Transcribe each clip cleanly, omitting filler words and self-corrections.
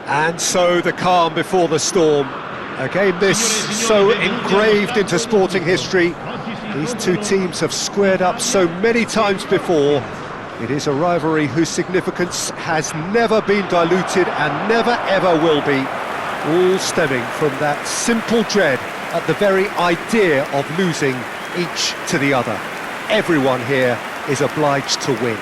And so the calm before the storm. A game this so engraved into sporting history. These two teams have squared up so many times before. It is a rivalry whose significance has never been diluted and never ever will be. All stemming from that simple dread at the very idea of losing each to the other. Everyone here is obliged to win.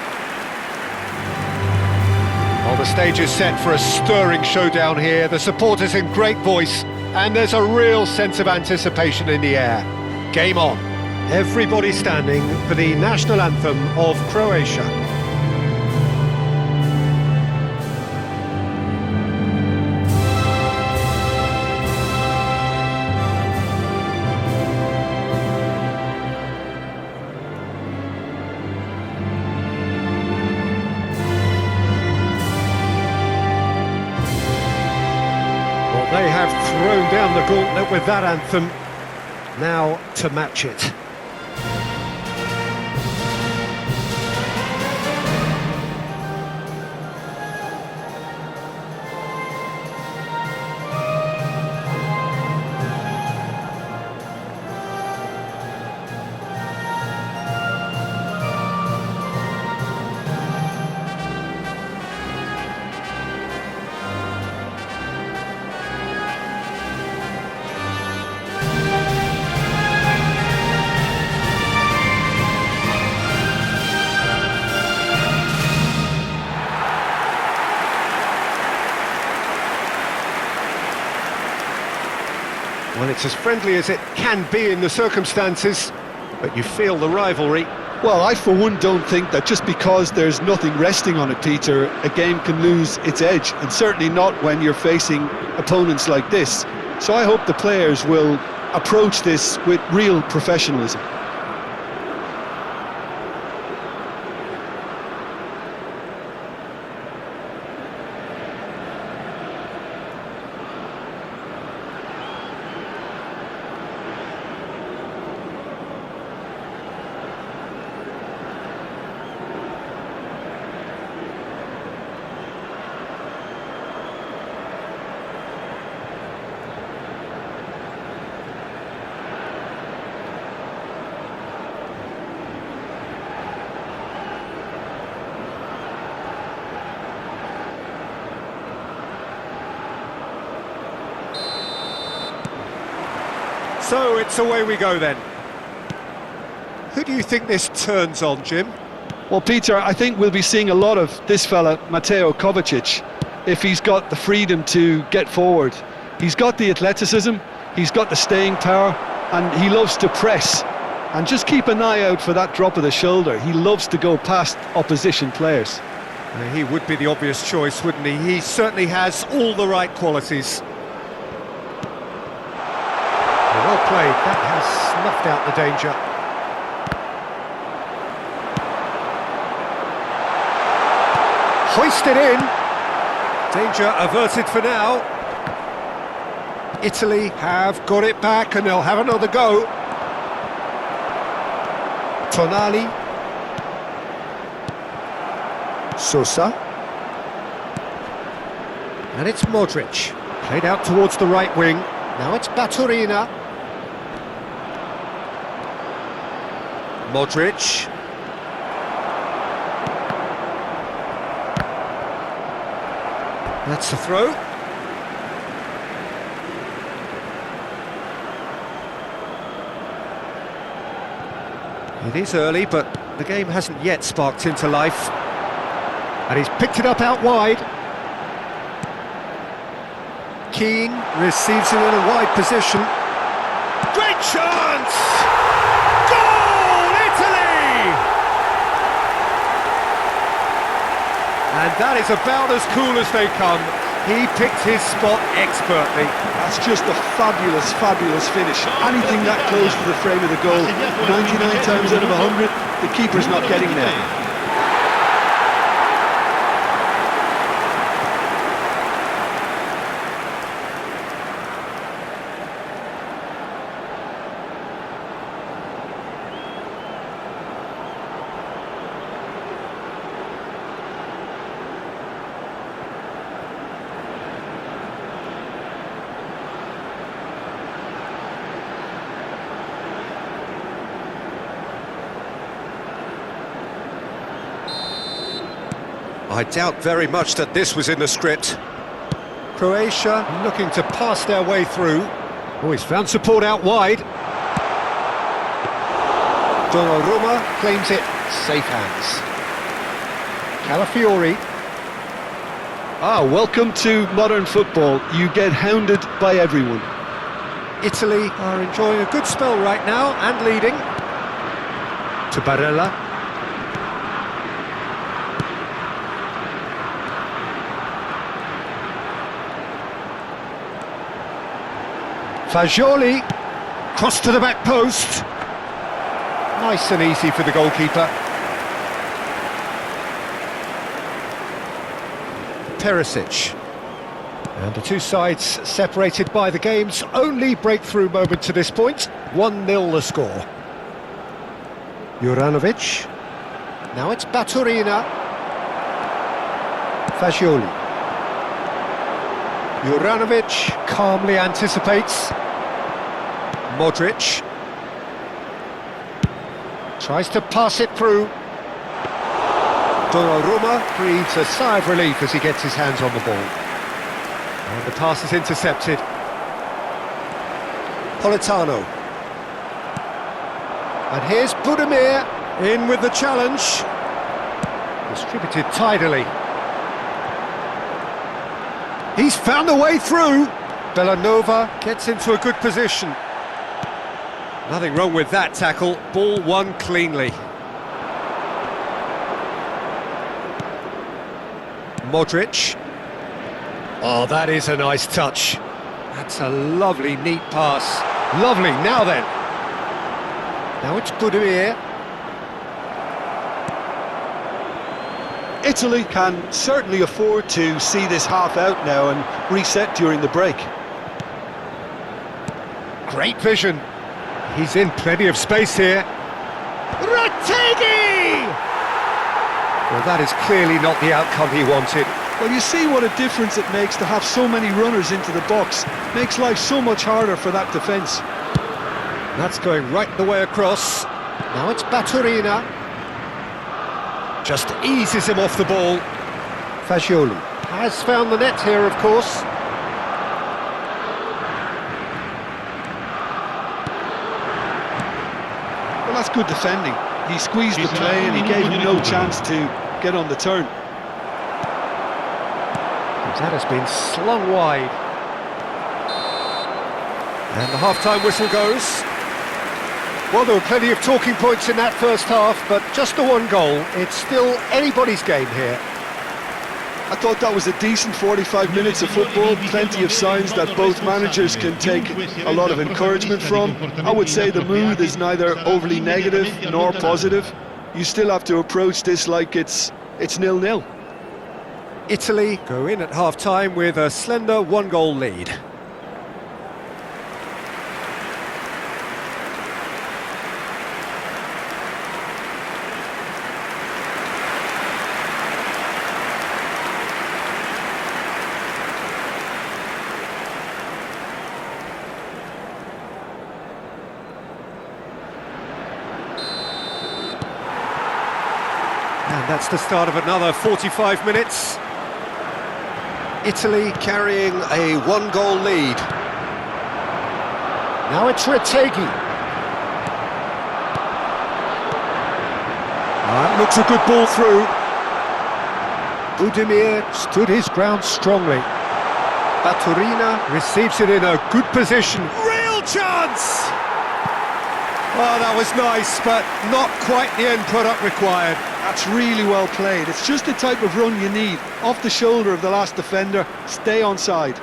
Well, the stage is set for a stirring showdown here. The supporters in great voice, and there's a real sense of anticipation in the air. Game on. Everybody standing for the national anthem of Croatia. They have thrown down the gauntlet with that anthem. Now to match it. Well, it's as friendly as it can be in the circumstances, but you feel the rivalry. Well, I for one don't think that just because there's nothing resting on it, Peter, a game can lose its edge, and certainly not when you're facing opponents like this. So I hope the players will approach this with real professionalism. So it's away we go then. Who do you think this turns on, Jim? Well, Peter, I think we'll be seeing a lot of this fella, Mateo Kovacic, if he's got the freedom to get forward. He's got the athleticism, he's got the staying power, and he loves to press. And just keep an eye out for that drop of the shoulder. He loves to go past opposition players. He would be the obvious choice, wouldn't he? He certainly has all the right qualities. Well played, that has snuffed out the danger. Hoisted in. Danger averted for now. Italy have got it back and they'll have another go. Tonali. Sosa. And it's Modric. Played out towards the right wing. Now it's Baturina. Modric. That's the throw. It is early, but the game hasn't yet sparked into life. And he's picked it up out wide. Keane receives it in a wide position. Great chance! Goal, Italy! And that is about as cool as they come. He picked his spot expertly. That's just a fabulous, fabulous finish. Anything that close to the frame of the goal, 99 times out of 100, the keeper's not getting there. I doubt very much that this was in the script. Croatia looking to pass their way through. Oh, he's found support out wide. Donnarumma claims it. Safe hands. Calafiori. Welcome to modern football. You get hounded by everyone. Italy are enjoying a good spell right now and leading. To Barella. Fagioli, cross to the back post. Nice and easy for the goalkeeper. Perisic. And the two sides separated by the game's only breakthrough moment to this point. 1-0 the score. Juranovic. Now it's Baturina. Fagioli. Juranovic calmly anticipates. Modric tries to pass it through. Donnarumma breathes a sigh of relief as he gets his hands on the ball. And the pass is intercepted. Politano. And here's Budimir in with the challenge. Distributed tidily. He's found a way through. Bellanova gets into a good position. Nothing wrong with that tackle. Ball won cleanly. Modric. Oh, that is a nice touch. That's a lovely, neat pass. Lovely, now then. Now it's Budimir. Italy can certainly afford to see this half out now and reset during the break. Great vision. He's in plenty of space here. Retegui! Well, that is clearly not the outcome he wanted. Well, you see what a difference it makes to have so many runners into the box. Makes life so much harder for that defence. That's going right the way across. Now it's Baturina. Just eases him off the ball. Fagioli has found the net here, of course. Well, that's good defending. He squeezed the play and he gave him no chance to get on the turn. That has been slung wide. And the half-time whistle goes. Well, there were plenty of talking points in that first half, but just the one goal. It's still anybody's game here. I thought that was a decent 45 minutes of football, plenty of signs that both managers can take a lot of encouragement from. I would say the mood is neither overly negative nor positive. You still have to approach this like it's 0-0. Italy go in at half-time with a slender one-goal lead. And that's the start of another 45 minutes. Italy carrying a one-goal lead. Now it's Retegui. That looks a good ball through. Budimir stood his ground strongly. Baturina receives it in a good position. Real chance! Oh, that was nice, but not quite the end product required. That's really well played. It's just the type of run you need. Off the shoulder of the last defender, stay onside.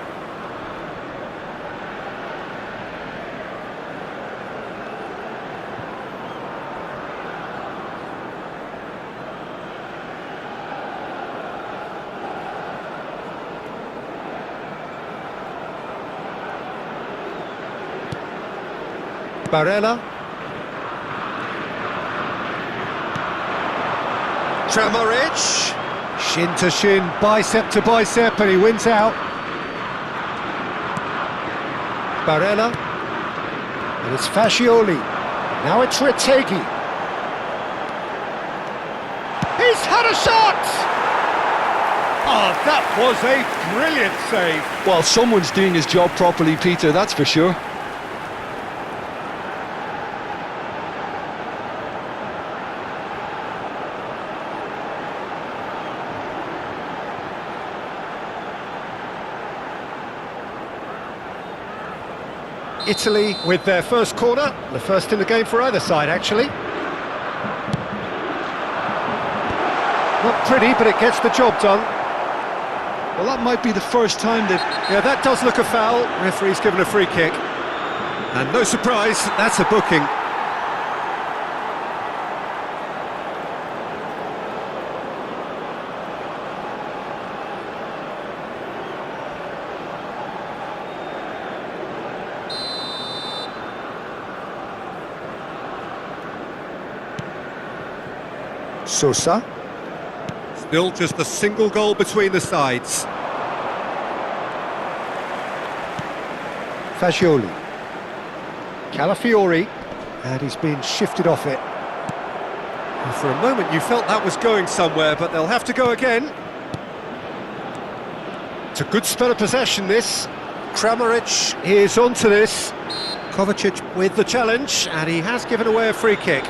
Barella. Tramoric, shin to shin, bicep to bicep, and he wins out. Barella, and it's Fagioli. Now it's Retegui. He's had a shot! Oh, that was a brilliant save. Well, someone's doing his job properly, Peter, that's for sure. Italy with their first corner, the first in the game for either side, actually. Not pretty, but it gets the job done. Well, that might be the first time that... Yeah, that does look a foul. Referee's given a free kick. And no surprise, that's a booking. Sosa. Still just a single goal between the sides. Fagioli. Calafiori. And he's been shifted off it. And for a moment you felt that was going somewhere, but they'll have to go again. It's a good spell of possession, this. Kramaric is onto this. Kovacic with the challenge, and he has given away a free kick.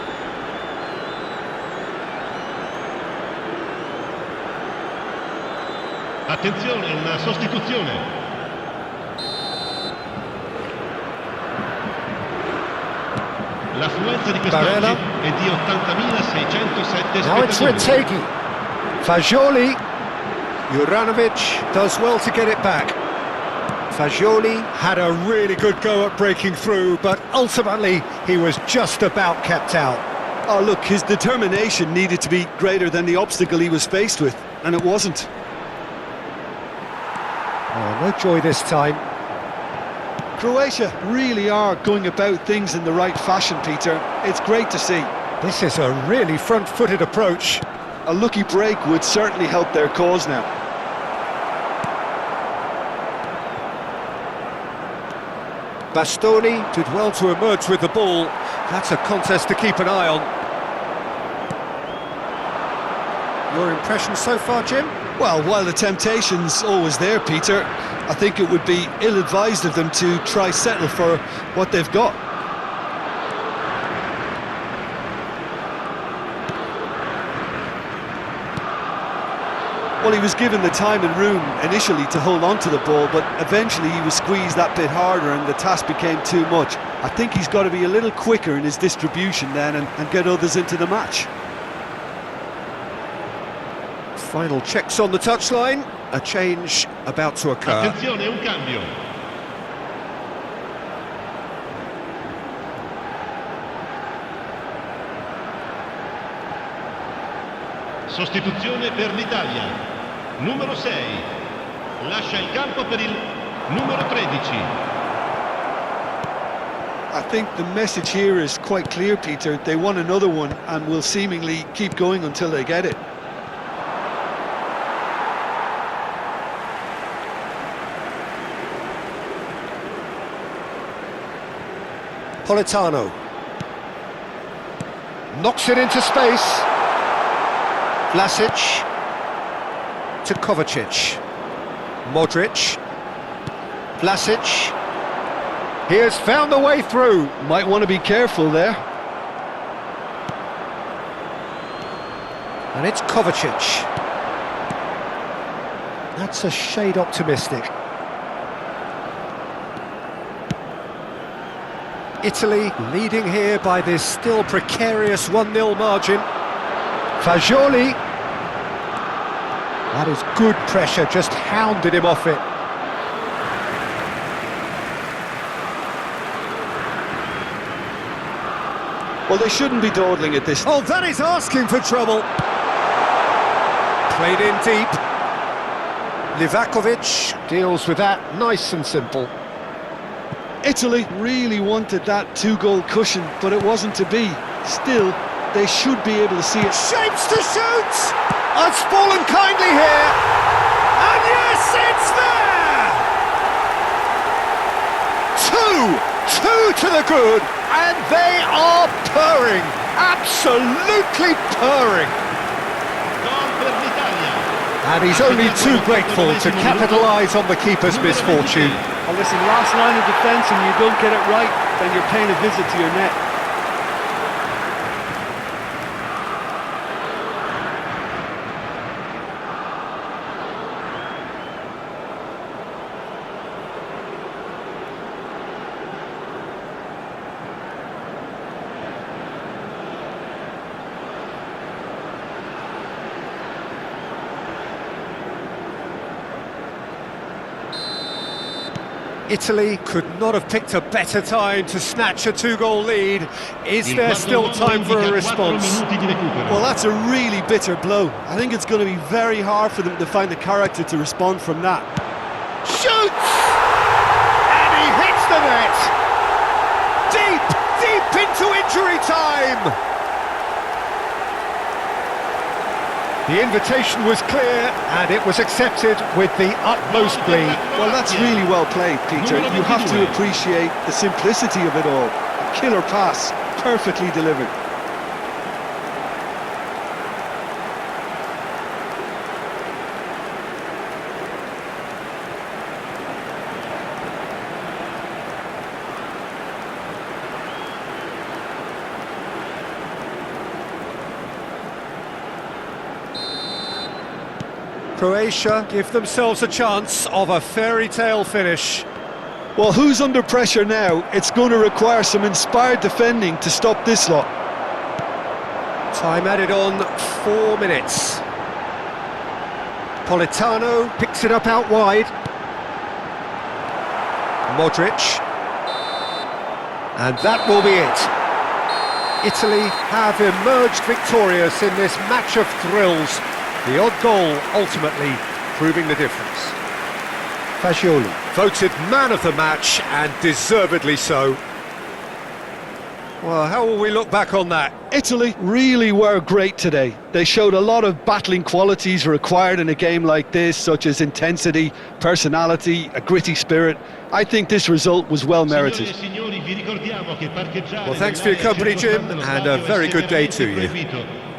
Attenzione, una sostituzione. L'affluenza di quest'oggi è di 80.607 Now it's spettatori. Retegui. Fagioli. Juranovic does well to get it back. Fagioli had a really good go at breaking through, but ultimately he was just about kept out. Oh, look, his determination needed to be greater than the obstacle he was faced with, and it wasn't. Oh, no joy this time. Croatia really are going about things in the right fashion, Peter. It's great to see. This is a really front-footed approach. A lucky break would certainly help their cause now. Bastoni did well to emerge with the ball. That's a contest to keep an eye on. Your impression so far, Jim? Well, while the temptation's always there, Peter, I think it would be ill-advised of them to try settle for what they've got. Well, he was given the time and room initially to hold on to the ball, but eventually he was squeezed that bit harder and the task became too much. I think he's got to be a little quicker in his distribution then and get others into the match. Final checks on the touchline. A change about to occur. Attenzione, un cambio. Sostituzione per l'Italia. Numero 6. Lascia il campo per il numero 13. I think the message here is quite clear, Peter. They want another one and will seemingly keep going until they get it. Politano. Knocks it into space. Vlasic to Kovacic. Modric. Vlasic. He has found the way through. Might want to be careful there. And it's Kovacic. That's a shade optimistic. Italy leading here by this still precarious 1-0 margin. Fagioli. That is good pressure, just hounded him off it. Well, they shouldn't be dawdling at this. Oh, that is asking for trouble. Played in deep. Livakovic deals with that, nice and simple. Italy really wanted that two-goal cushion, but it wasn't to be. Still, they should be able to see it. Shapes to shoot! It's fallen kindly here. And yes, it's there! Two to the good, and they are purring. Absolutely purring. Gol per l'Italia. And he's only too grateful to capitalise on the keeper's misfortune. Well, listen, last line of defence and you don't get it right, then you're paying a visit to your net. Italy could not have picked a better time to snatch a two-goal lead. Is there still time for a response? Well, that's a really bitter blow. I think it's going to be very hard for them to find the character to respond from that. Shoots! And he hits the net! Deep into injury time! The invitation was clear, and it was accepted with the utmost glee. Well, that's really well played, Peter. You have to appreciate the simplicity of it all. A killer pass, perfectly delivered. Croatia give themselves a chance of a fairy tale finish. Well, who's under pressure now? It's going to require some inspired defending to stop this lot. Time added on 4 minutes. Politano picks it up out wide. Modric. And that will be it. Italy have emerged victorious in this match of thrills. The odd goal ultimately proving the difference. Fagioli voted man of the match, and deservedly so. Well, how will we look back on that? Italy really were great today. They showed a lot of battling qualities required in a game like this, such as intensity, personality, a gritty spirit. I think this result was well merited. Well, thanks for your company, Jim, and a very good day to you.